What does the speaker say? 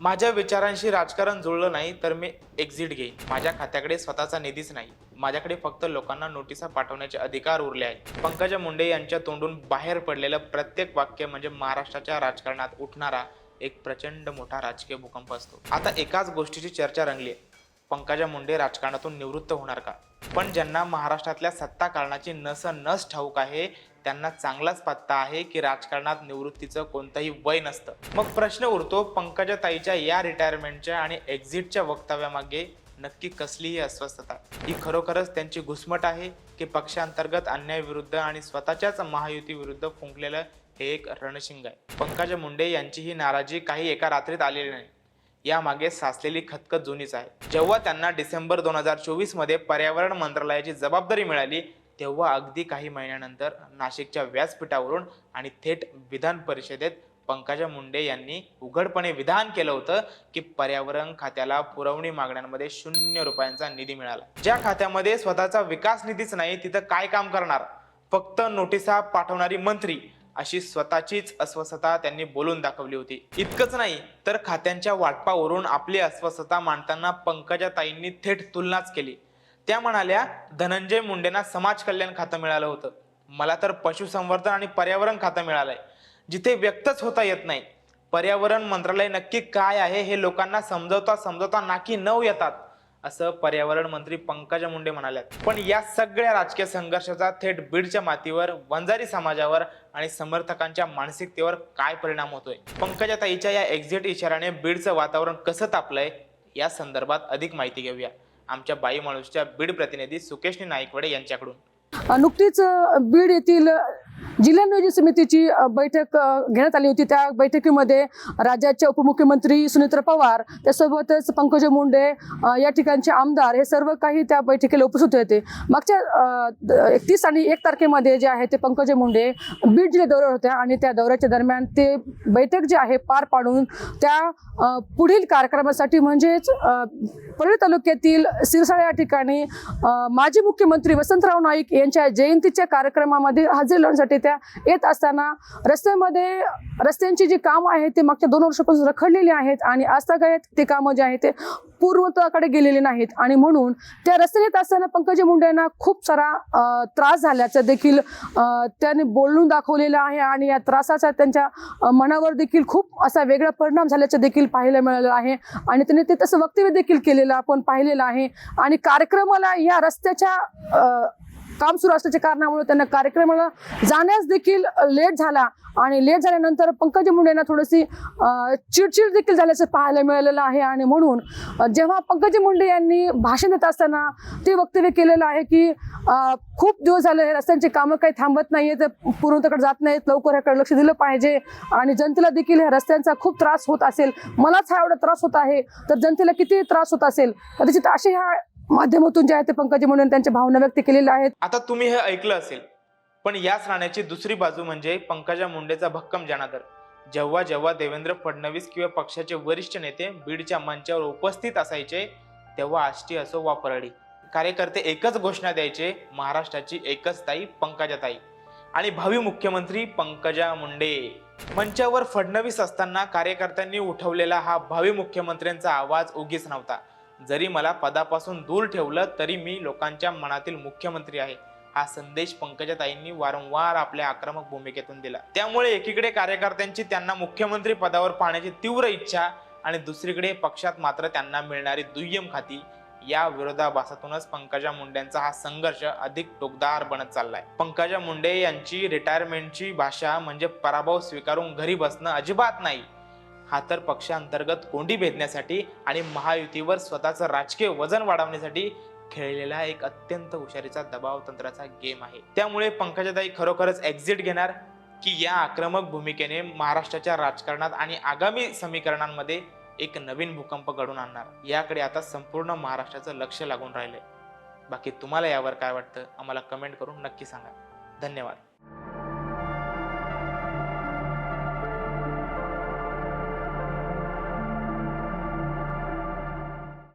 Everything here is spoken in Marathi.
माझ्या विचारांशी राजकारण जुळलं नाही तर मी एक्झिट घेईन. माझ्या खात्याकडे स्वतःचा निधीच नाही. माझ्याकडे फक्त लोकांना नोटिसा पाठवण्याचे अधिकार उरले आहेत. पंकजा मुंडे यांच्या तोंडून बाहेर पडलेलं प्रत्येक वाक्य म्हणजे महाराष्ट्राच्या राजकारणात उठणारा एक प्रचंड मोठा राजकीय भूकंप असतो. आता एकाच गोष्टीची चर्चा रंगली आहे. पंकजा मुंडे राजकारणातून निवृत्त होणार का? पण ज्यांना महाराष्ट्रातल्या सत्ता कारणाची नस ठाऊक आहे त्यांना चांगलाच पत्ता आहे की राजकारणात निवृत्तीचं कोणतंही वय नसतं. मग प्रश्न उरतो, पंकजा ताईच्या या रिटायरमेंटच्या आणि एक्झिटच्या वक्तव्यामागे नक्की कसलीही अस्वस्थता? ही खरोखरच त्यांची घुसमट आहे की पक्षांतर्गत अन्यायाविरुद्ध आणि स्वतःच्याच महायुतीविरुद्ध फुंकलेलं हे एक रणशिंग आहे? पंकजा मुंडे यांची ही नाराजी काही एका रात्रीत आलेली नाही. यामागे साचलेली खतखत जुनीच आहे. जेव्हा त्यांना डिसेंबर 2024 मध्ये पर्यावरण मंत्रालयाची जबाबदारी मिळाली तेव्हा अगदी काही महिन्यानंतर नाशिकच्या व्यासपीठावरून आणि थेट विधान परिषदेत पंकजा मुंडे यांनी उघडपणे विधान केलं होतं की पर्यावरण खात्याला पुरवणी मागण्यांमध्ये 0 रुपयांचा निधी मिळाला. ज्या खात्यामध्ये स्वतःचा विकास निधीच नाही तिथं काय काम करणार? फक्त नोटिसा पाठवणारी मंत्री, अशी स्वतःचीच अस्वस्थता त्यांनी बोलून दाखवली होती. इतकंच नाही तर खात्यांच्या वाटपावरून आपली अस्वस्थता मांडताना पंकजा ताईंनी थेट तुलनाच केली. त्या म्हणाल्या, धनंजय मुंडेंना समाज कल्याण खातं मिळालं होतं, मला तर पशुसंवर्धन आणि पर्यावरण खातं मिळालंय, जिथे व्यक्तच होता येत नाही. पर्यावरण मंत्रालय नक्की काय आहे हे लोकांना समजवता नाकी नऊ येतात, असं पर्यावरण मंत्री पंकजा मुंडे म्हणाल्या. पण या सगळ्या राजकीय संघर्षाचा थेट बीडच्या मातीवर, वंजारी समाजावर आणि समर्थकांच्या मानसिकतेवर काय परिणाम होतोय? पंकजा ताईच्या या एक्झिट इशाऱ्याने बीडचं वातावरण कसं तापलंय या संदर्भात अधिक माहिती घेऊया आमच्या बाई माणूसच्या बीड प्रतिनिधी सुकेशनी नाईकवडे यांच्याकडून. नुकतीच बीड येथील जिल्हा नियोजन समितीची बैठक घेण्यात आली होती. त्या बैठकीमध्ये राज्याचे उपमुख्यमंत्री सुनेत्र पवार, त्यासोबतच पंकजा मुंडे, या ठिकाणचे आमदार, हे सर्व काही त्या बैठकीला उपस्थित होते. मागच्या 31 आणि 1 तारखेमध्ये जे आहे ते पंकजा मुंडे बीड जिल्हा दौऱ्यावर होत्या आणि त्या दौऱ्याच्या दरम्यान ते बैठक जे आहे पार पाडून त्या पुढील कार्यक्रमासाठी म्हणजेच परळी तालुक्यातील सिरसाळा या ठिकाणी माजी मुख्यमंत्री वसंतराव नाईक यांच्या जयंतीच्या कार्यक्रमामध्ये हजेरी लावण्यासाठी त्या येत असताना रस्त्यांची जी कामं आहेत ते मागच्या 2 वर्षापासून रखडलेली आहेत आणि आजतागायत ते कामं जे आहेत ते पूर्वत्वाकडे गेलेले नाहीत आणि म्हणून त्या रस्त्याने येत असताना पंकजा मुंडे यांना खूप सारा त्रास झाल्याचं देखील त्यांनी बोलून दाखवलेलं आहे आणि या त्रासाचा त्यांच्या मनावर देखील खूप असा वेगळा परिणाम झाल्याचं देखील पाहायला मिळालं आहे आणि त्यांनी ते तसं वक्तव्य देखील केलेलं आपण पाहिलेलं आहे. आणि कार्यक्रमाला या रस्त्याच्या काम सुरू असल्याच्या कारणामुळे त्यांना कार्यक्रमाला जाण्यास देखील लेट झाला आणि लेट झाल्यानंतर पंकजा मुंडे यांना थोडीशी चिडचिड देखील झाल्याचं पाहायला मिळालेलं आहे. आणि म्हणून जेव्हा पंकजा मुंडे यांनी भाषण देत असताना ते वक्तव्य केलेलं आहे की खूप दिवस झाले हे रस्त्यांची कामं काही थांबत नाहीयेत, पूर्णतेकडे जात नाहीत, लवकर ह्याकडे लक्ष दिलं पाहिजे आणि जनतेला देखील ह्या रस्त्यांचा खूप त्रास होत असेल, मलाच हा एवढा त्रास होत आहे तर जनतेला किती त्रास होत असेल, कदाचित असे ह्या माध्यमातून जे आहे ते पंकजा मुंडे त्यांच्या भावना व्यक्त केलेल्या आहेत. आता तुम्ही हे ऐकलं असेल, पण याच नाण्याची दुसरी बाजू म्हणजे पंकजा मुंडेचा भक्कम जनादर. जेव्हा जेव्हा देवेंद्र फडणवीस किंवा पक्षाचे वरिष्ठ नेते बीडच्या मंचावर उपस्थित असायचे तेव्हा आष्टी असो वा परळी, कार्यकर्ते एकच घोषणा द्यायचे, महाराष्ट्राची एकच ताई पंकजा ताई आणि भावी मुख्यमंत्री पंकजा मुंडे. मंचावर फडणवीस असताना कार्यकर्त्यांनी उठवलेला हा भावी मुख्यमंत्र्यांचा आवाज उगीच नव्हता. जरी मला पदापासून दूर ठेवलं तरी मी लोकांच्या मनातील मुख्यमंत्री आहे, हा संदेश पंकजा ताईंनी वारंवार आपल्या आक्रमक भूमिकेतून दिला. त्यामुळे एकीकडे कार्यकर्त्यांची त्यांना मुख्यमंत्री पदावर पाहण्याची तीव्र इच्छा आणि दुसरीकडे पक्षात मात्र त्यांना मिळणारी दुय्यम खाती, या विरोधाभासातूनच पंकजा मुंडेंचा हा संघर्ष अधिक टोकदार बनत चाललाय. पंकजा मुंडे यांची रिटायरमेंटची भाषा म्हणजे पराभव स्वीकारून घरी बसणं अजिबात नाही, हा तर पक्षांतर्गत कोंडी भेदण्यासाठी आणि महायुतीवर स्वतःचं राजकीय वजन वाढवण्यासाठी खेळलेला एक अत्यंत हुशारीचा दबाव तंत्राचा गेम आहे. त्यामुळे पंकजाताई खरोखरच एक्झिट घेणार की या आक्रमक भूमिकेने महाराष्ट्राच्या राजकारणात आणि आगामी समीकरणांमध्ये एक नवीन भूकंप घडून आणणार, याकडे आता संपूर्ण महाराष्ट्राचं लक्ष लागून राहिलंय. बाकी तुम्हाला यावर काय वाटतं आम्हाला कमेंट करून नक्की सांगा. धन्यवाद.